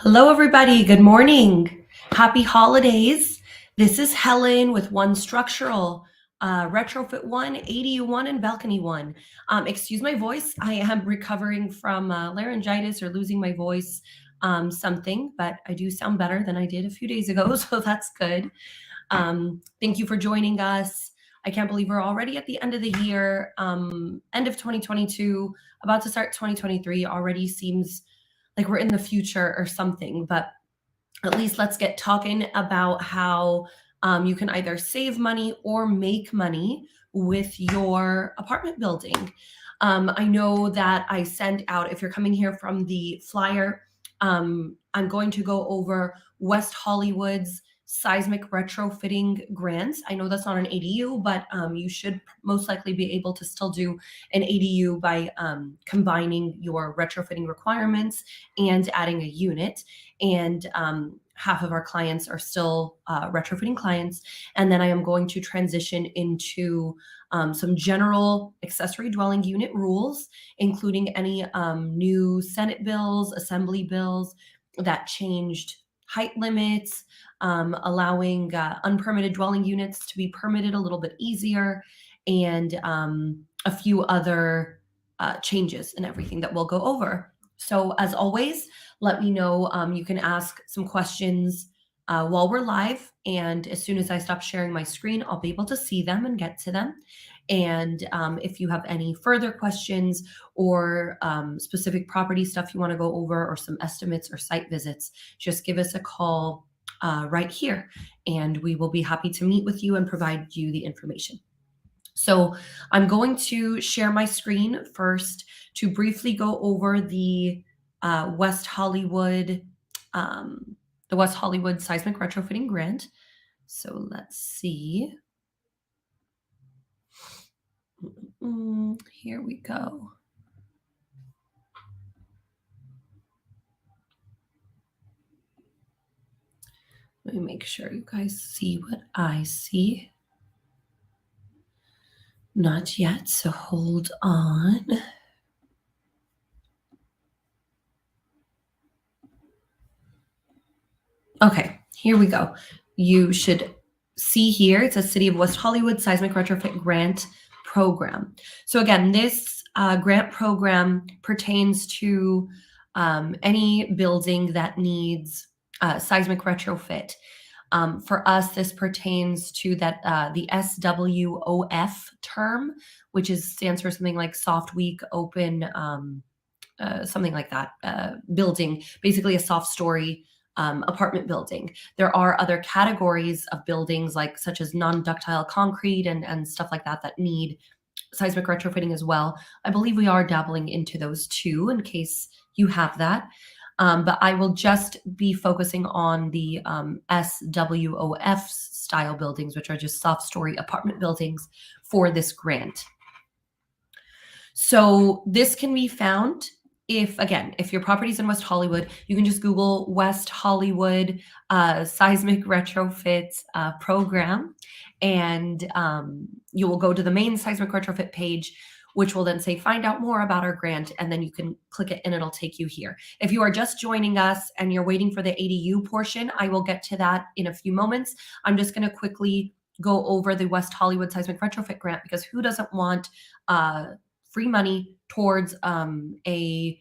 Hello, everybody. Good morning. Happy holidays. This is Helen with One Structural, Retrofit 1, ADU1, and Balcony 1. Excuse my voice. I am recovering from laryngitis or losing my voice, something, but I do sound better than I did a few days ago, so that's good. Thank you for joining us. I can't believe we're already at the end of the year, end of 2022, about to start 2023. Already seems like we're in the future or something, but at least let's get talking about how you can either save money or make money with your apartment building. I know that I sent out, if you're coming here from the flyer, I'm going to go over West Hollywood's seismic retrofitting grants. I know that's not an ADU, but you should most likely be able to still do an ADU by combining your retrofitting requirements and adding a unit. And half of our clients are still retrofitting clients. And then I am going to transition into some general accessory dwelling unit rules, including any new Senate bills, Assembly bills that changed height limits, allowing unpermitted dwelling units to be permitted a little bit easier, and a few other changes and everything that we'll go over. So as always, let me know. You can ask some questions while we're live, and as soon as I stop sharing my screen, I'll be able to see them and get to them. And if you have any further questions or specific property stuff you want to go over, or some estimates or site visits, just give us a call right here, and we will be happy to meet with you and provide you the information. So I'm going to share my screen first to briefly go over the West Hollywood seismic retrofitting grant. So let's see. Here we go. Let me make sure you guys see what I see. Not yet, so hold on. Okay, here we go. You should see here, it says City of West Hollywood Seismic Retrofit Grant Program. So again, this grant program pertains to any building that needs seismic retrofit. For us, this pertains to that the SWOF term, which stands for something like soft, weak, open, something like that, building, basically a soft story apartment building. There are other categories of buildings, like such as non-ductile concrete and stuff like that, that need seismic retrofitting as well. I believe we are dabbling into those too, in case you have that. But I will just be focusing on the SWOF style buildings, which are just soft story apartment buildings for this grant. So this can be found if your property's in West Hollywood, you can just Google West Hollywood seismic retrofit program, and you will go to the main seismic retrofit page, which will then say find out more about our grant, and then you can click it and it'll take you here. If you are just joining us and you're waiting for the ADU portion, I will get to that in a few moments. I'm just going to quickly go over the West Hollywood seismic retrofit grant, because who doesn't want free money towards a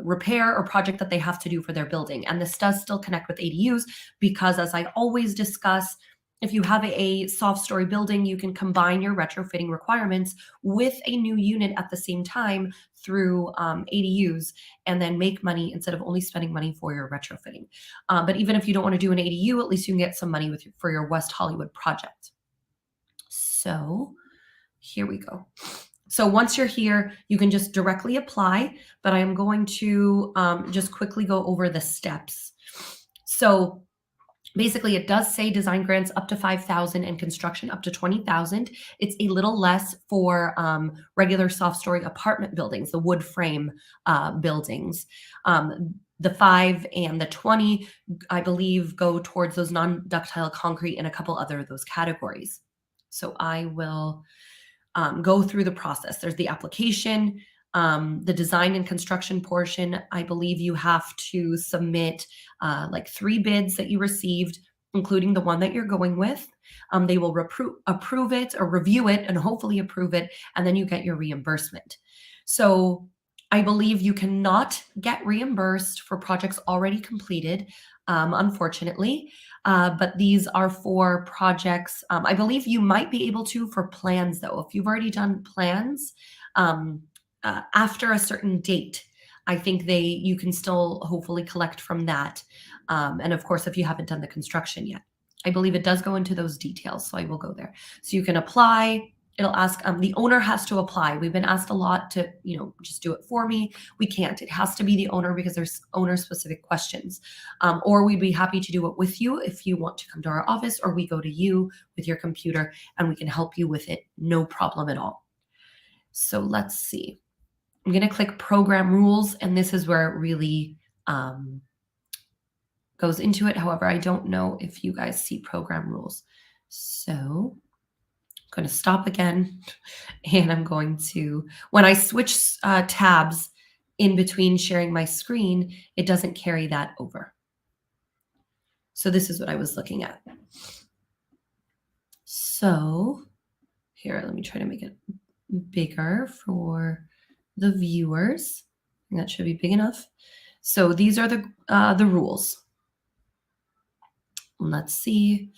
repair or project that they have to do for their building. And this does still connect with ADUs, because as I always discuss, if you have a soft story building, you can combine your retrofitting requirements with a new unit at the same time through ADUs, and then make money instead of only spending money for your retrofitting. But even if you don't want to do an ADU, at least you can get some money for your West Hollywood project. So here we go. So once you're here, you can just directly apply, but I am going to just quickly go over the steps. So basically, it does say design grants up to $5,000 and construction up to $20,000. It's a little less for regular soft story apartment buildings, the wood frame buildings. The 5 and the 20, I believe, go towards those non-ductile concrete and a couple other of those categories. So I will go through the process. There's the application, The design and construction portion, I believe you have to submit like 3 bids that you received, including the one that you're going with. They will approve it or review it and hopefully approve it, and then you get your reimbursement. So I believe you cannot get reimbursed for projects already completed, unfortunately. But these are for projects. I believe you might be able to for plans, though. If you've already done plans after a certain date, I think you can still hopefully collect from that. And of course, if you haven't done the construction yet, I believe it does go into those details. So I will go there. So you can apply. It'll ask, the owner has to apply. We've been asked a lot to, just do it for me. We can't. It has to be the owner because there's owner specific questions. Or we'd be happy to do it with you if you want to come to our office, or we go to you with your computer and we can help you with it. No problem at all. So let's see. I'm going to click program rules, and this is where it really goes into it. However, I don't know if you guys see program rules. So I'm going to stop again, and I'm going to, when I switch tabs in between sharing my screen, it doesn't carry that over. So this is what I was looking at. So here, let me try to make it bigger for the viewers. And that should be big enough. So these are the rules. Let's see.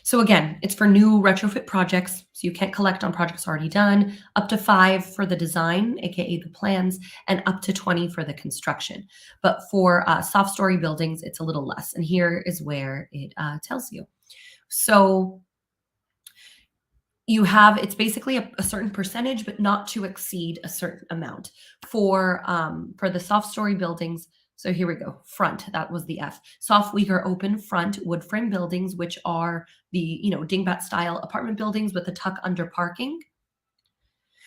So again, it's for new retrofit projects. So you can't collect on projects already done, up to 5 for the design, AKA the plans, and up to 20 for the construction. But for soft story buildings, it's a little less. And here is where it tells you. So it's basically a certain percentage, but not to exceed a certain amount. For the soft story buildings, so here we go. Front, that was the F. Soft, weak, or open front wood frame buildings, which are the dingbat style apartment buildings with the tuck under parking.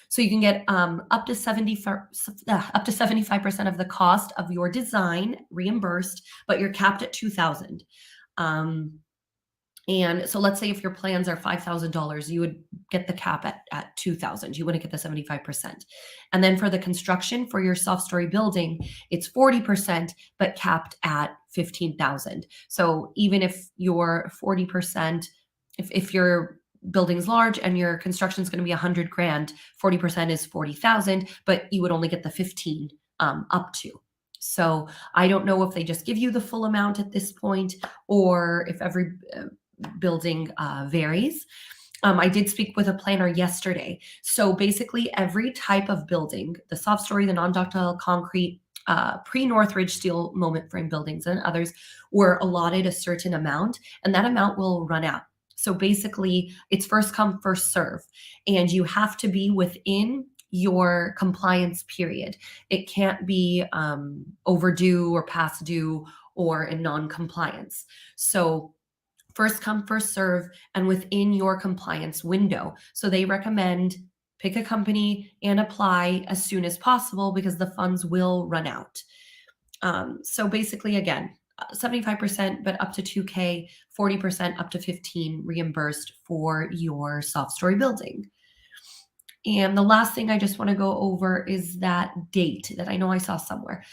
So you can get up to 75% of the cost of your design reimbursed, but you're capped at $2,000. And so let's say if your plans are $5,000, you would get the cap at $2,000. You wouldn't get the 75%. And then for the construction for your soft story building, it's 40%, but capped at $15,000. So even if your 40%, if your building's large and your construction is going to be $100,000, 40% is 40,000, but you would only get the 15 up to. So I don't know if they just give you the full amount at this point, or if every building varies. I did speak with a planner yesterday. So basically every type of building, the soft story, the non-ductile concrete, pre-Northridge steel moment frame buildings and others, were allotted a certain amount, and that amount will run out. So basically it's first come, first serve, and you have to be within your compliance period. It can't be overdue or past due or in non-compliance. So first come, first serve, and within your compliance window. So they recommend pick a company and apply as soon as possible because the funds will run out. So basically, again, 75%, but up to 2K, 40% up to 15 reimbursed for your soft story building. And the last thing I just want to go over is that date that I know I saw somewhere.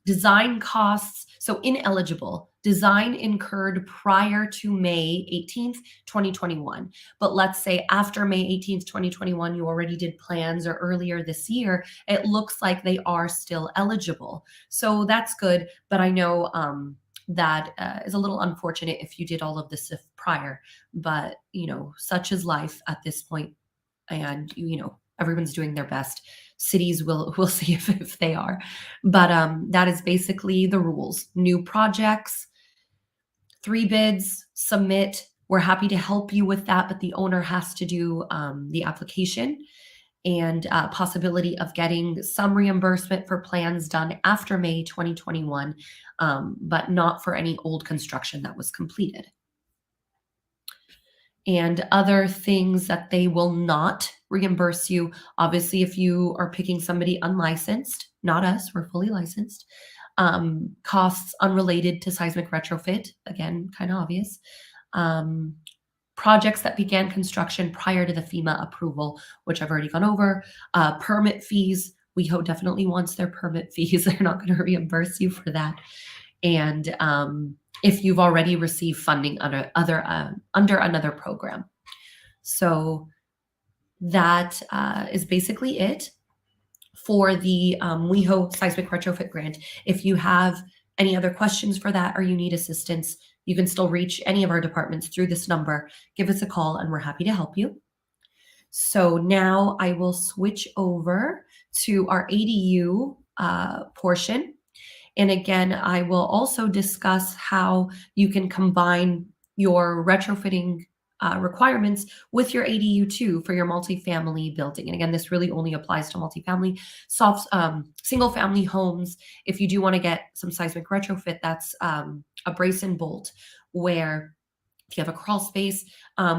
Design costs, so ineligible, design incurred prior to May 18th, 2021. But let's say after May 18th, 2021, you already did plans or earlier this year, it looks like they are still eligible. So that's good, but I know that is a little unfortunate if you did all of this prior, but such is life at this point. And everyone's doing their best. Cities will see if they are, but that is basically the rules. New projects, 3 bids, submit. We're happy to help you with that, but the owner has to do the application, and possibility of getting some reimbursement for plans done after May 2021, but not for any old construction that was completed. And other things that they will not reimburse you. Obviously, if you are picking somebody unlicensed, not us, we're fully licensed. Costs unrelated to seismic retrofit, again, kind of obvious. projects that began construction prior to the FEMA approval, which I've already gone over. Permit fees. WeHo definitely wants their permit fees. They're not going to reimburse you for that. And if you've already received funding under another program. So that is basically it for the WeHo Seismic Retrofit Grant. If you have any other questions for that or you need assistance, you can still reach any of our departments through this number. Give us a call and we're happy to help you. So now I will switch over to our ADU portion. And again, I will also discuss how you can combine your retrofitting requirements with your ADU2 for your multifamily building. And again, this really only applies to multifamily, single family homes. If you do want to get some seismic retrofit, that's a brace and bolt, where if you have a crawl space,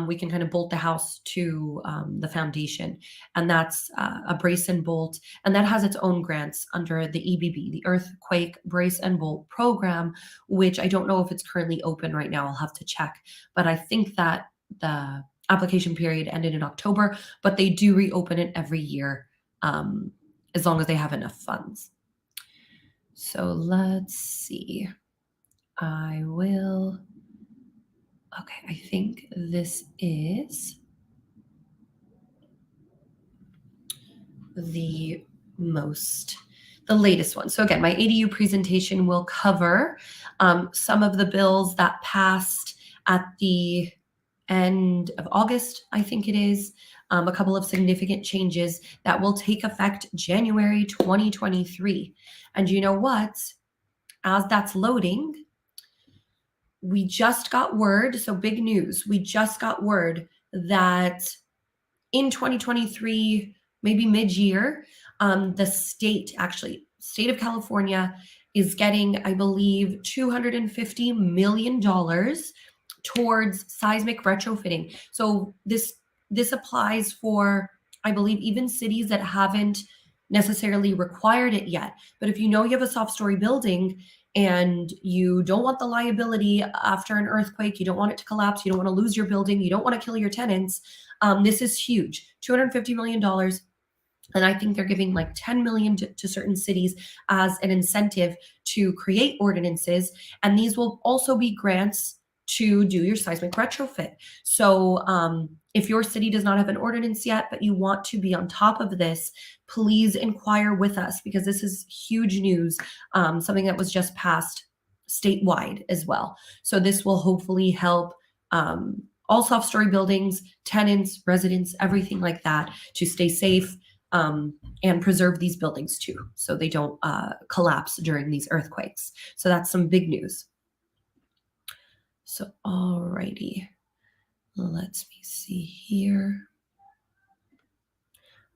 we can kind of bolt the house to the foundation. And that's a brace and bolt. And that has its own grants under the EBB, the Earthquake Brace and Bolt Program, which I don't know if it's currently open right now. I'll have to check. But I think that the application period ended in October, but they do reopen it every year as long as they have enough funds. So let's see. Okay, I think this is the latest one. So again, my ADU presentation will cover some of the bills that passed at the end of August, I think it is, a couple of significant changes that will take effect January 2023. And you know what? As that's loading, we just got word, so big news, we just got word that in 2023, maybe mid-year, the state of California is getting, I believe, $250 million towards seismic retrofitting. So this applies for, I believe, even cities that haven't necessarily required it yet. But if you know you have a soft story building and you don't want the liability after an earthquake, you don't want it to collapse, you don't want to lose your building, you don't want to kill your tenants, this is huge. $250 million. And I think they're giving like 10 million to certain cities as an incentive to create ordinances. And these will also be grants to do your seismic retrofit. So if your city does not have an ordinance yet, but you want to be on top of this, please inquire with us, because this is huge news, something that was just passed statewide as well. So this will hopefully help all soft story buildings, tenants, residents, everything like that, to stay safe and preserve these buildings too, so they don't collapse during these earthquakes. So that's some big news. So alrighty, let me see here.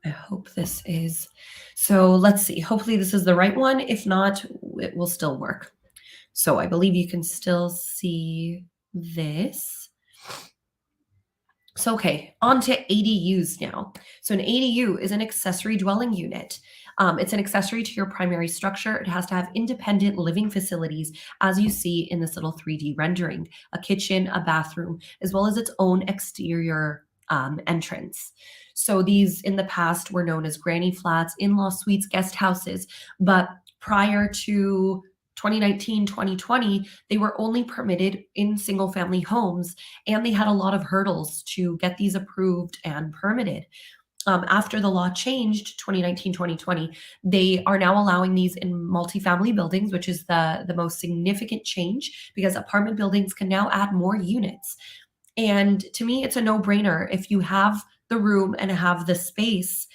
I hope this is, so let's see, hopefully this is the right one. If not, it will still work. So I believe you can still see this. So, okay, on to ADUs now. So an ADU is an accessory dwelling unit. It's an accessory to your primary structure. It has to have independent living facilities, as you see in this little 3D rendering, a kitchen, a bathroom, as well as its own exterior entrance. So these in the past were known as granny flats, in-law suites, guest houses, but prior to 2019, 2020, they were only permitted in single family homes, and they had a lot of hurdles to get these approved and permitted. After the law changed 2019, 2020, they are now allowing these in multifamily buildings, which is the most significant change, because apartment buildings can now add more units. And to me, it's a no-brainer. If you have the room and have the space,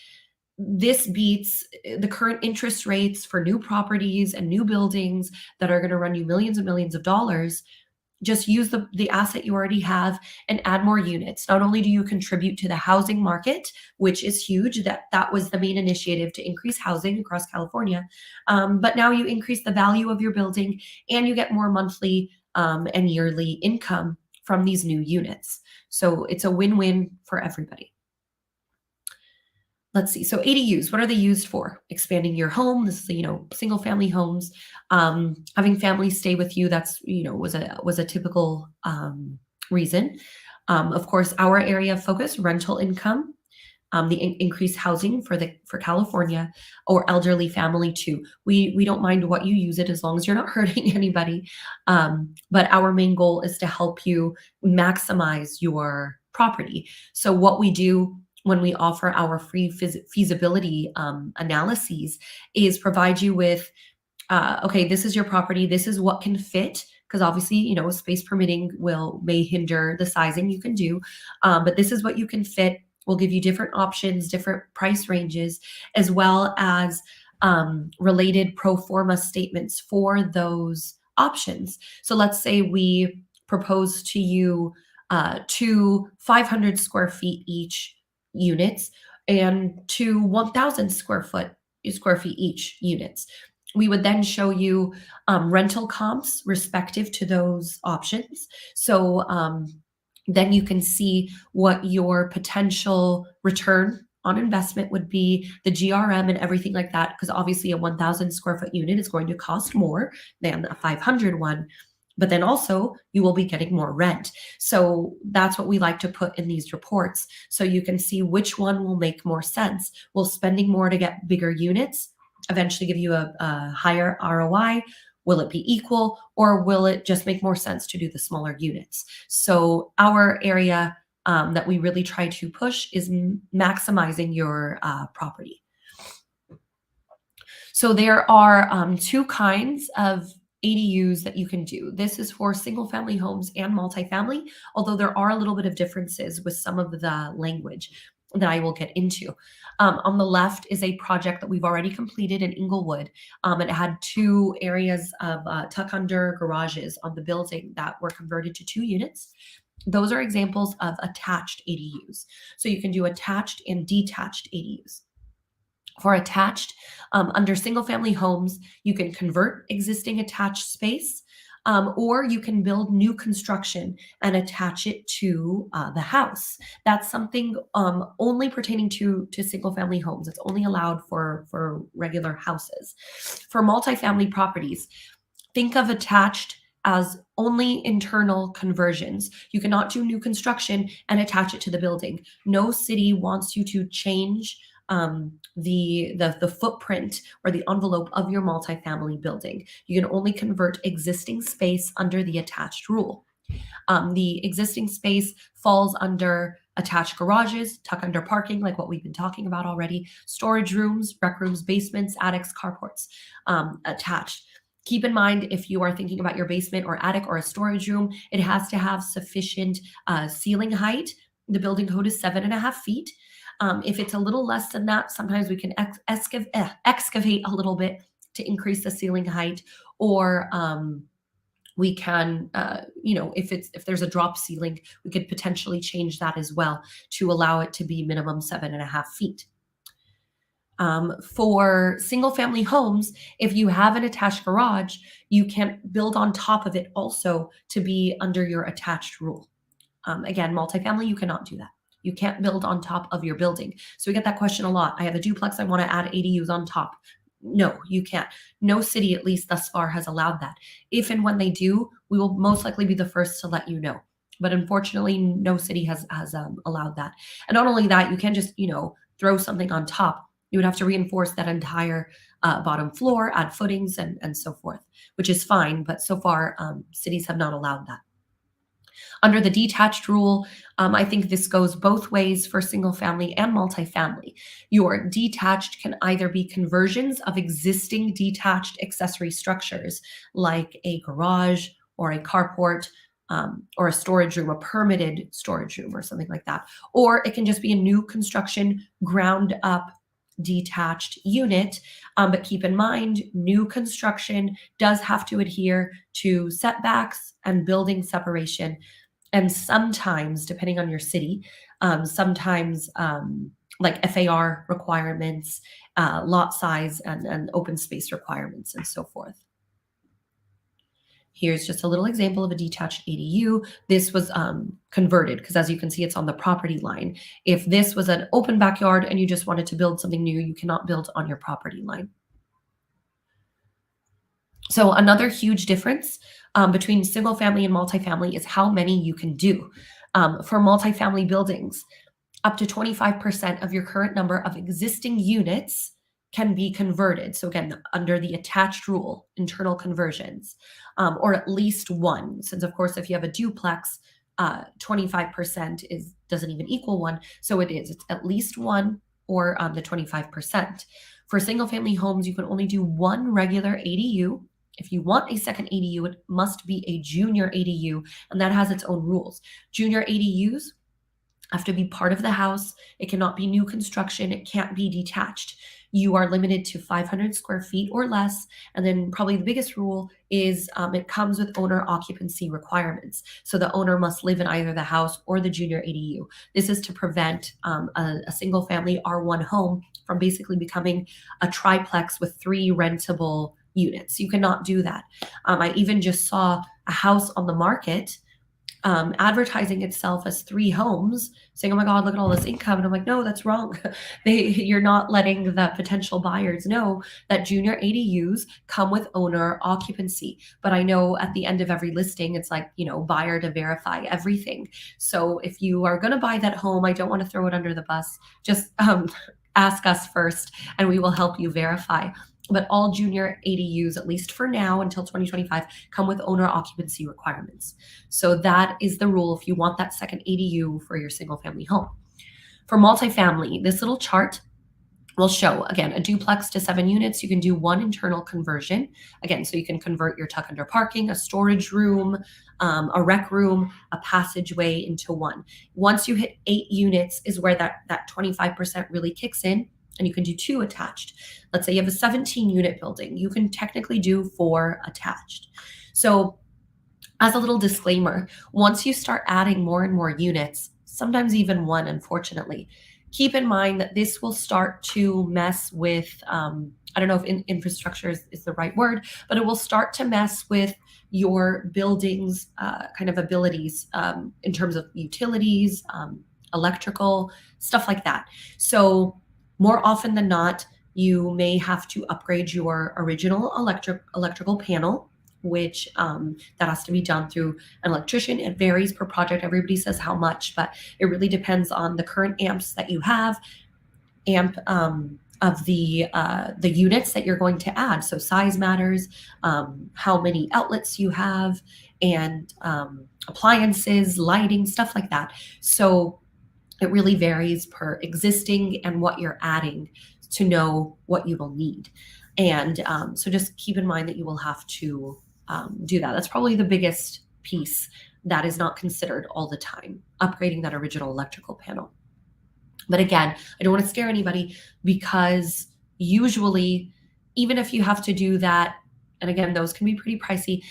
this beats the current interest rates for new properties and new buildings that are going to run you millions and millions of dollars. Just use the asset you already have and add more units. Not only do you contribute to the housing market, which is huge, that was the main initiative to increase housing across California, but now you increase the value of your building and you get more monthly and yearly income from these new units. So it's a win-win for everybody. Let's see. So ADUs, what are they used for? Expanding your home. This is, single family homes, having families stay with you. That's, was a typical reason. Of course, our area of focus, rental income, the increased housing for California, or elderly family too. We don't mind what you use it as long as you're not hurting anybody. But our main goal is to help you maximize your property. So what we do when we offer our free feasibility analyses is provide you with okay, this is your property, this is what can fit, because obviously, space permitting may hinder the sizing you can do, but this is what you can fit. We'll give you different options, different price ranges, as well as related pro forma statements for those options. So let's say we propose to you two 500 square feet each units and two 1,000 square feet each units. We would then show you rental comps respective to those options. So then you can see what your potential return on investment would be, the GRM and everything like that, because obviously a 1,000 square foot unit is going to cost more than a 500 one. But then also you will be getting more rent. So that's what we like to put in these reports. So you can see which one will make more sense. Will spending more to get bigger units eventually give you a higher ROI? Will it be equal, or will it just make more sense to do the smaller units? So our area that we really try to push is maximizing your property. So there are two kinds of ADUs that you can do. This is for single family homes and multifamily, although there are a little bit of differences with some of the language that I will get into. On the left is a project that we've already completed in Inglewood. It had two areas of tuck under garages on the building that were converted to 2 units. Those are examples of attached ADUs. So you can do attached and detached ADUs. For attached, under single family homes, you can convert existing attached space, or you can build new construction and attach it to the house. That's something only pertaining to single family homes. It's only allowed for regular houses. For multifamily properties, think of attached as only internal conversions. You cannot do new construction and attach it to the building. No city wants you to change the footprint or the envelope of your multifamily building. You can only convert existing space under the attached rule. The existing space falls under attached garages, tuck under parking, like what we've been talking about already, storage rooms, rec rooms, basements, attics, carports, attached. Keep in mind, if you are thinking about your basement or attic or a storage room, it has to have sufficient ceiling height. The building code is 7.5 feet. If it's a little less than that, sometimes we can excavate a little bit to increase the ceiling height, or we can, if there's a drop ceiling, we could potentially change that as well to allow it to be minimum 7.5 feet. For single family homes, if you have an attached garage, you can build on top of it also to be under your attached rule. Again, multifamily, you cannot do that. You can't build on top of your building. So we get that question a lot. I have a duplex, I want to add ADUs on top. No, you can't. No city, at least thus far, has allowed that. If and when they do, we will most likely be the first to let you know. But unfortunately, no city has allowed that. And not only that, you can't just, throw something on top. You would have to reinforce that entire bottom floor, add footings, and so forth, which is fine. But so far, cities have not allowed that. Under the detached rule, I think this goes both ways for single family and multifamily. Your detached can either be conversions of existing detached accessory structures, like a garage or a carport, or a storage room, a permitted storage room or something like that. Or it can just be a new construction, ground up detached unit. But keep in mind, new construction does have to adhere to setbacks and building separation. And sometimes, depending on your city, sometimes like FAR requirements, lot size, and open space requirements, and so forth. Here's just a little example of a detached ADU. This was converted because, as you can see, it's on the property line. If this was an open backyard and you just wanted to build something new, you cannot build on your property line. So another huge difference between single family and multifamily is how many you can do. For multifamily buildings, up to 25% of your current number of existing units can be converted. So again, under the attached rule, internal conversions, or at least one. Since of course, if you have a duplex, 25% doesn't even equal one. So it's at least one or the 25%. For single family homes, you can only do one regular ADU. If you want a second ADU, it must be a junior ADU, and that has its own rules. Junior ADUs have to be part of the house. It cannot be new construction. It can't be detached. You are limited to 500 square feet or less. And then probably the biggest rule is it comes with owner occupancy requirements. So the owner must live in either the house or the junior ADU. This is to prevent a single family R1 home from basically becoming a triplex with 3 rentable units. You cannot do that. I even just saw a house on the market advertising itself as 3 homes, saying, "Oh my God, look at all this income." And I'm like, no, that's wrong. You're not letting the potential buyers know that junior ADUs come with owner occupancy. But I know at the end of every listing, it's like, buyer to verify everything. So if you are going to buy that home, I don't want to throw it under the bus. Just ask us first and we will help you verify. But all junior ADUs, at least for now until 2025, come with owner occupancy requirements. So that is the rule if you want that second ADU for your single family home. For multifamily, this little chart will show, again, a duplex to 7 units. You can do one internal conversion. Again, so you can convert your tuck under parking, a storage room, a rec room, a passageway into one. Once you hit 8 units is where that 25% really kicks in. And you can do 2 attached. Let's say you have a 17 unit building. You can technically do 4 attached. So as a little disclaimer, once you start adding more and more units, sometimes even 1, unfortunately, keep in mind that this will start to mess with, I don't know if infrastructure is the right word, but it will start to mess with your building's kind of abilities in terms of utilities, electrical, stuff like that. So more often than not, you may have to upgrade your original electrical panel, which that has to be done through an electrician. It varies per project. Everybody says how much, but it really depends on the current amps that you have, amp of the units that you're going to add. So size matters, how many outlets you have, and appliances, lighting, stuff like that. So it really varies per existing and what you're adding to know what you will need. And so just keep in mind that you will have to do that. That's probably the biggest piece that is not considered all the time, upgrading that original electrical panel. But again, I don't want to scare anybody because usually, even if you have to do that, and again, those can be pretty pricey,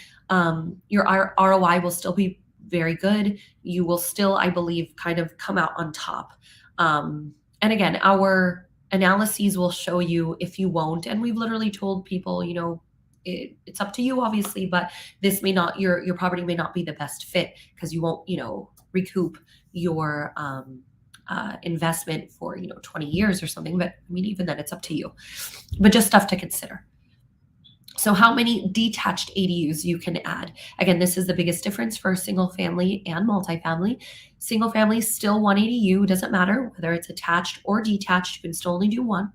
your ROI will still be very good. You will still, I believe, kind of come out on top. And again, our analyses will show you if you won't. And we've literally told people, it's up to you, obviously, but this may not, your property may not be the best fit because you won't, recoup your investment for 20 years or something. But I mean, even then, it's up to you. But just stuff to consider. So how many detached ADUs you can add? Again, this is the biggest difference for single family and multifamily. Single family, still 1 ADU, doesn't matter whether it's attached or detached, you can still only do 1.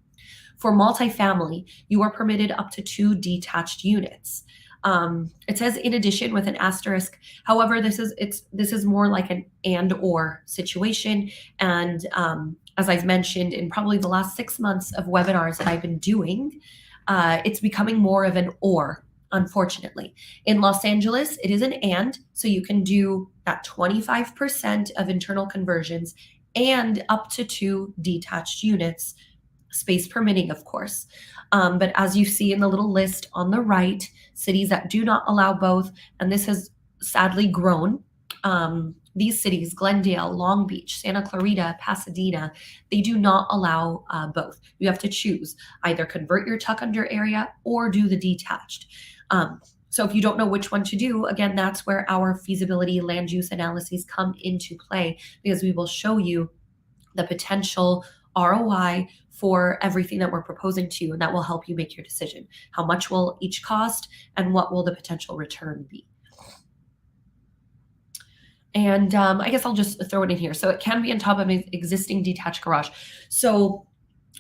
For multifamily, you are permitted up to 2 detached units. It says in addition with an asterisk. However, this is more like an and/or situation. And as I've mentioned in probably the last 6 months of webinars that I've been doing, it's becoming more of an or, unfortunately. In Los Angeles, it is an and, so you can do that 25% of internal conversions and up to 2 detached units, space permitting, of course. But as you see in the little list on the right, cities that do not allow both, and this has sadly grown, these cities, Glendale, Long Beach, Santa Clarita, Pasadena, they do not allow both. You have to choose, either convert your tuck under area or do the detached. So if you don't know which one to do, again, that's where our feasibility land use analyses come into play, because we will show you the potential ROI for everything that we're proposing to you, and that will help you make your decision. How much will each cost and what will the potential return be? And I guess I'll just throw it in here. So it can be on top of an existing detached garage. So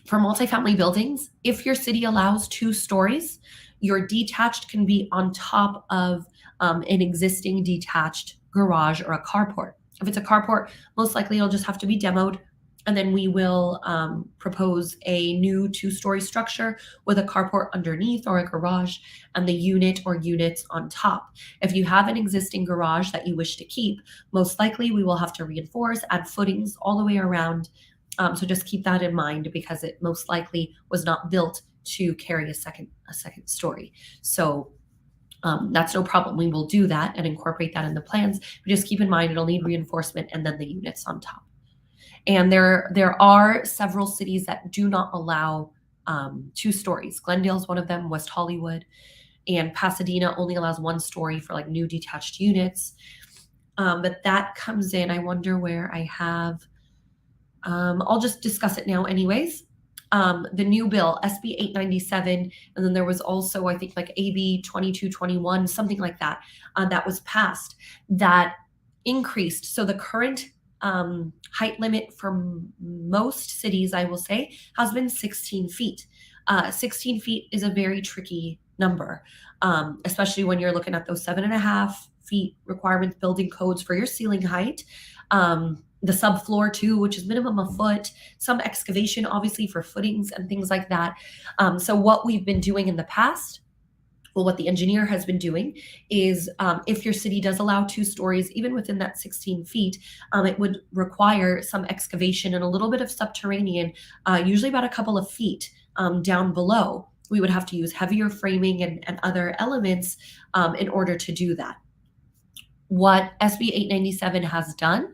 for multifamily buildings, if your city allows 2 stories, your detached can be on top of an existing detached garage or a carport. If it's a carport, most likely it'll just have to be demoed. And then we will propose a new 2-story structure with a carport underneath or a garage and the unit or units on top. If you have an existing garage that you wish to keep, most likely we will have to reinforce, add footings all the way around. So just keep that in mind because it most likely was not built to carry a second story. So that's no problem. We will do that and incorporate that in the plans. But just keep in mind it'll need reinforcement and then the units on top. And there are several cities that do not allow 2 stories. Glendale is one of them, West Hollywood, and Pasadena only allows 1 story for like new detached units. But that comes in. I wonder where I have. I'll just discuss it now, anyways. The new bill, SB 897, and then there was also, I think, like AB 2221, something like that, that was passed that increased. So the current height limit for most cities, I will say, has been 16 feet. 16 feet is a very tricky number, especially when you're looking at those 7.5 feet requirements, building codes for your ceiling height. The subfloor too, which is minimum a foot, some excavation obviously for footings and things like that. So what we've been doing in the past, well, what the engineer has been doing is if your city does allow 2 stories, even within that 16 feet, it would require some excavation and a little bit of subterranean, usually about a couple of feet down below. We would have to use heavier framing and other elements in order to do that. What SB 897 has done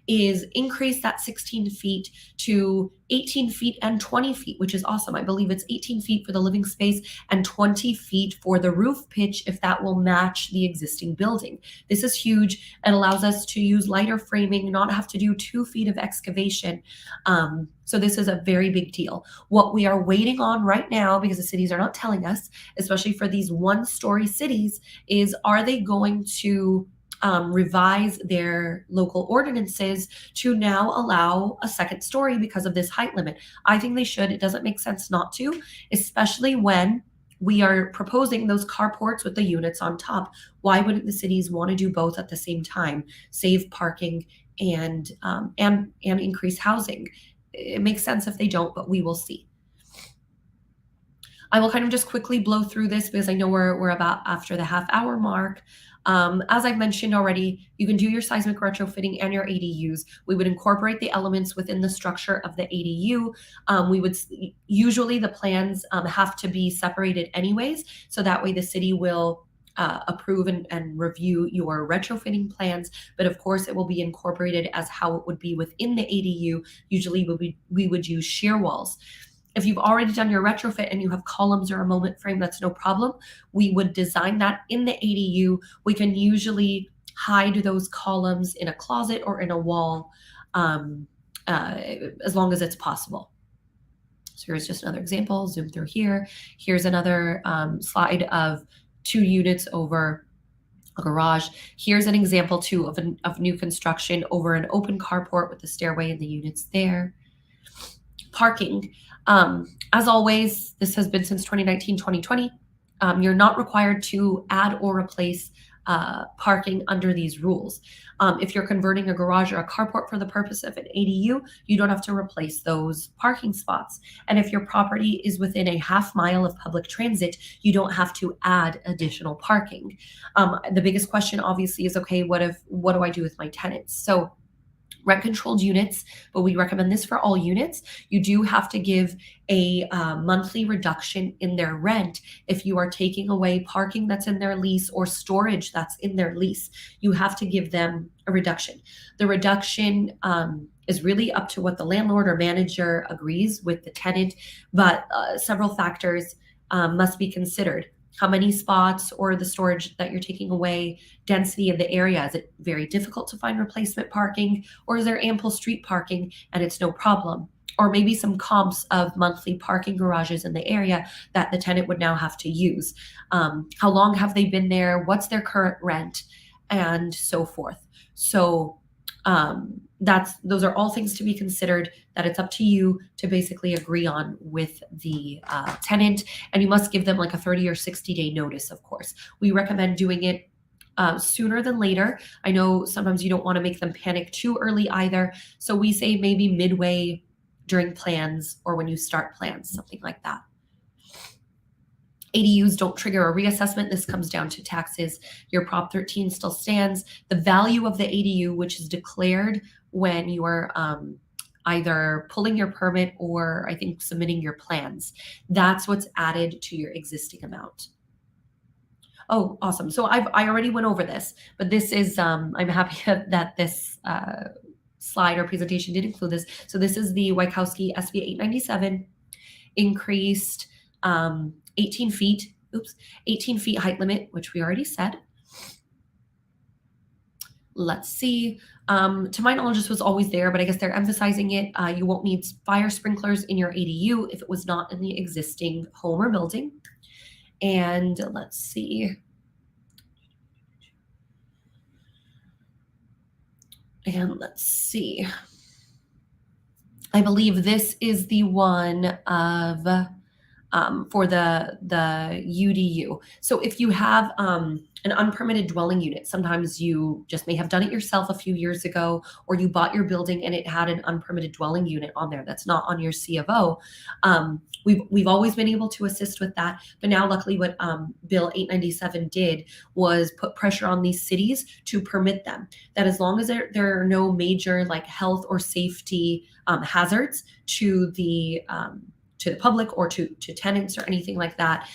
is increase that 16 feet to 18 feet and 20 feet, which is awesome. I believe it's 18 feet for the living space and 20 feet for the roof pitch if that will match the existing building. This is huge and allows us to use lighter framing, not have to do 2 feet of excavation. So this is a very big deal. What we are waiting on right now, because the cities are not telling us, especially for these 1-story cities, is are they going to revise their local ordinances to now allow a 2nd story because of this height limit? I think they should. It doesn't make sense not to, especially when we are proposing those carports with the units on top. Why wouldn't the cities want to do both at the same time? Save parking and increase housing. It makes sense if they don't, but we will see. I will kind of just quickly blow through this because I know we're about after the half-hour mark. As I've mentioned already, you can do your seismic retrofitting and your ADUs. We would incorporate the elements within the structure of the ADU. We would usually the plans have to be separated anyways, so that way the city will approve and review your retrofitting plans. But of course, it will be incorporated as how it would be within the ADU. Usually, we would use shear walls. If you've already done your retrofit and you have columns or a moment frame, that's no problem. We would design that in the ADU. We can usually hide those columns in a closet or in a wall as long as it's possible. So here's just another example, zoom through here. Here's another slide of 2 units over a garage. Here's an example too of new construction over an open carport with the stairway and the units there. Parking. As always, this has been since 2019, 2020. You're not required to add or replace parking under these rules. If you're converting a garage or a carport for the purpose of an ADU, you don't have to replace those parking spots. And if your property is within a half-mile of public transit, you don't have to add additional parking. The biggest question obviously is, okay, what do I do with my tenants? So rent controlled units, but we recommend this for all units. You do have to give a monthly reduction in their rent if you are taking away parking that's in their lease or storage that's in their lease. You have to give them a reduction. The reduction is really up to what the landlord or manager agrees with the tenant, but several factors must be considered. How many spots or the storage that you're taking away, density of the area. Is it very difficult to find replacement parking, or is there ample street parking and it's no problem? Or maybe some comps of monthly parking garages in the area that the tenant would now have to use. How long have they been there? What's their current rent? and so forth. So those are all things to be considered that it's up to you to basically agree on with the tenant, and you must give them like a 30 or 60-day notice. Of course, we recommend doing it sooner than later. I know sometimes you don't want to make them panic too early either, so we say maybe midway during plans or when you start plans, something like that. ADUs don't trigger a reassessment. This comes down to taxes. Your Prop 13 still stands. The value of the ADU, which is declared when you are either pulling your permit or I think submitting your plans, that's what's added to your existing amount. Oh, awesome. So I already went over this, but this is, I'm happy that this slide or presentation did include this. So this is the Wachowski SB 897 increased 18 feet height limit, which we already said. Let's see. To my knowledge, this was always there, but I guess they're emphasizing it. You won't need fire sprinklers in your ADU if it was not in the existing home or building. And let's see. I believe this is the one of for the UDU. So if you have an unpermitted dwelling unit, sometimes you just may have done it yourself a few years ago, or you bought your building and it had an unpermitted dwelling unit on there that's not on your C of O. We've always been able to assist with that, but now luckily what Bill 897 did was put pressure on these cities to permit them. That as long as there are no major like health or safety hazards to the public or to tenants or anything like that,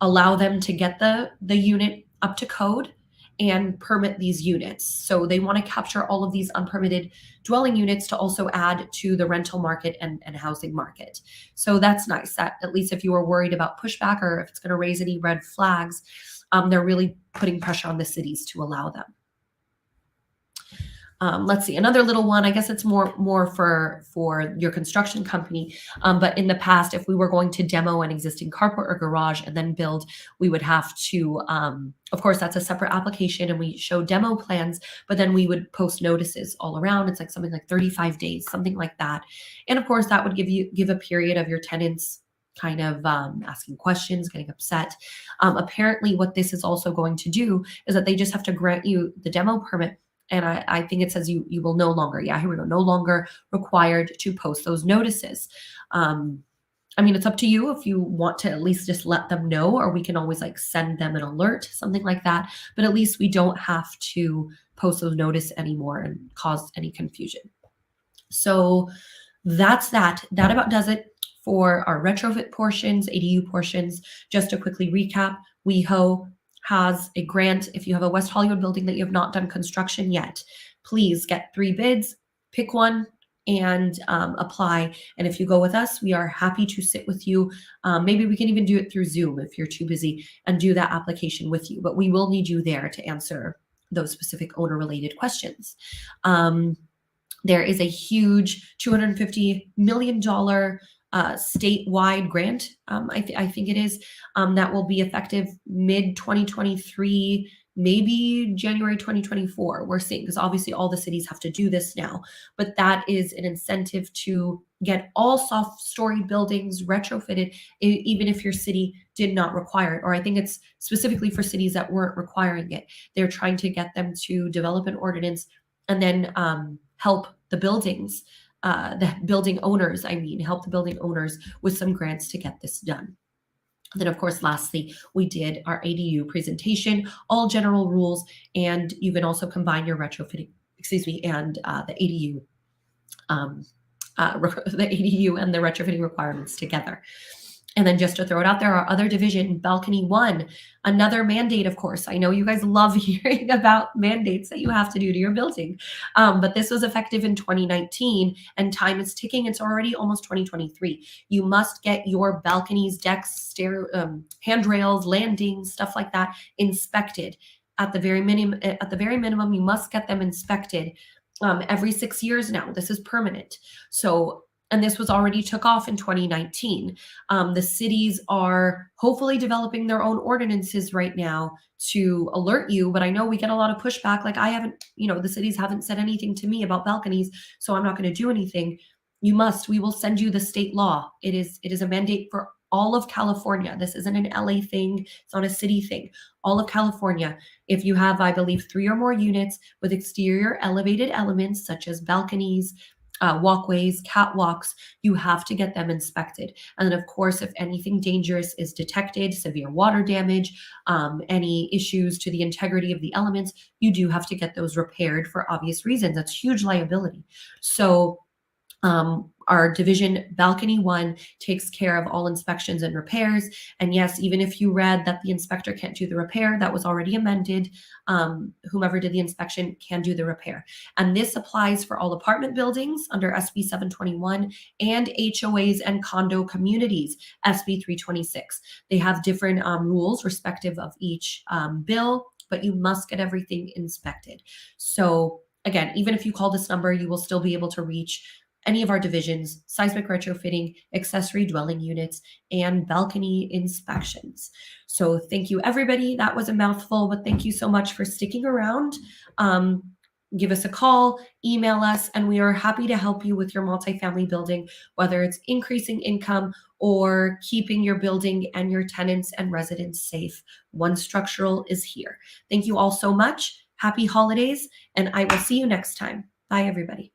allow them to get the unit up to code and permit these units. So they want to capture all of these unpermitted dwelling units to also add to the rental market and housing market. So that's nice that at least if you were worried about pushback or if it's going to raise any red flags, they're really putting pressure on the cities to allow them. Let's see, another little one. I guess it's more for your construction company. But in the past, if we were going to demo an existing carport or garage and then build, we would have to, of course, that's a separate application and we show demo plans, but then we would post notices all around. It's like something like 35 days, something like that. And of course, that would give a period of your tenants kind of asking questions, getting upset. Apparently, what this is also going to do is that they just have to grant you the demo permit. And I think it says you will no longer, here we go, no longer required to post those notices. I mean, it's up to you if you want to at least just let them know, or we can always like send them an alert, something like that. But at least we don't have to post those notices anymore and cause any confusion. So that's that. That about does it for our retrofit portions, ADU portions. Just to quickly recap, WeHo has a grant. If you have a West Hollywood building that you have not done construction yet, please get 3 bids, pick one, and apply. And if you go with us, we are happy to sit with you. Maybe we can even do it through Zoom if you're too busy and do that application with you. But we will need you there to answer those specific owner-related questions. There is a huge $250 million statewide grant, I think it is, that will be effective mid-2023, maybe January 2024. We're seeing, because obviously all the cities have to do this now, but that is an incentive to get all soft-story buildings retrofitted, even if your city did not require it, or I think it's specifically for cities that weren't requiring it. They're trying to get them to develop an ordinance and then help the buildings, help the building owners with some grants to get this done. Then, of course, lastly, we did our ADU presentation, all general rules, and you can also combine your retrofitting, and the ADU and the retrofitting requirements together. And then just to throw it out there, our other division, Balcony 1, another mandate, of course. I know you guys love hearing about mandates that you have to do to your building. But this was effective in 2019 and time is ticking. It's already almost 2023. You must get your balconies, decks, handrails, landings, stuff like that inspected. At the very minimum, you must get them inspected every 6 years now. This is permanent. So And this was already took off in 2019. The cities are hopefully developing their own ordinances right now to alert you, but I know we get a lot of pushback. Like I haven't, the cities haven't said anything to me about balconies, so I'm not going to do anything. You must. We will send you the state law. It is a mandate for all of California. This isn't an LA thing. It's not a city thing. All of California. If you have, I believe, 3 or more units with exterior elevated elements such as balconies, walkways, catwalks, you have to get them inspected. And then, of course, if anything dangerous is detected, severe water damage, any issues to the integrity of the elements, you do have to get those repaired for obvious reasons. That's huge liability. So our division Balcony 1 takes care of all inspections and repairs. And yes, even if you read that the inspector can't do the repair, that was already amended. Whomever did the inspection can do the repair. And this applies for all apartment buildings under SB 721 and HOAs and condo communities, SB 326. They have different rules respective of each bill, but you must get everything inspected. So again, even if you call this number, you will still be able to reach any of our divisions: seismic retrofitting, accessory dwelling units, and balcony inspections. So thank you, everybody. That was a mouthful, but thank you so much for sticking around. Give us a call, email us, and we are happy to help you with your multifamily building, whether it's increasing income or keeping your building and your tenants and residents safe. One Structural is here. Thank you all so much. Happy holidays, and I will see you next time. Bye, everybody.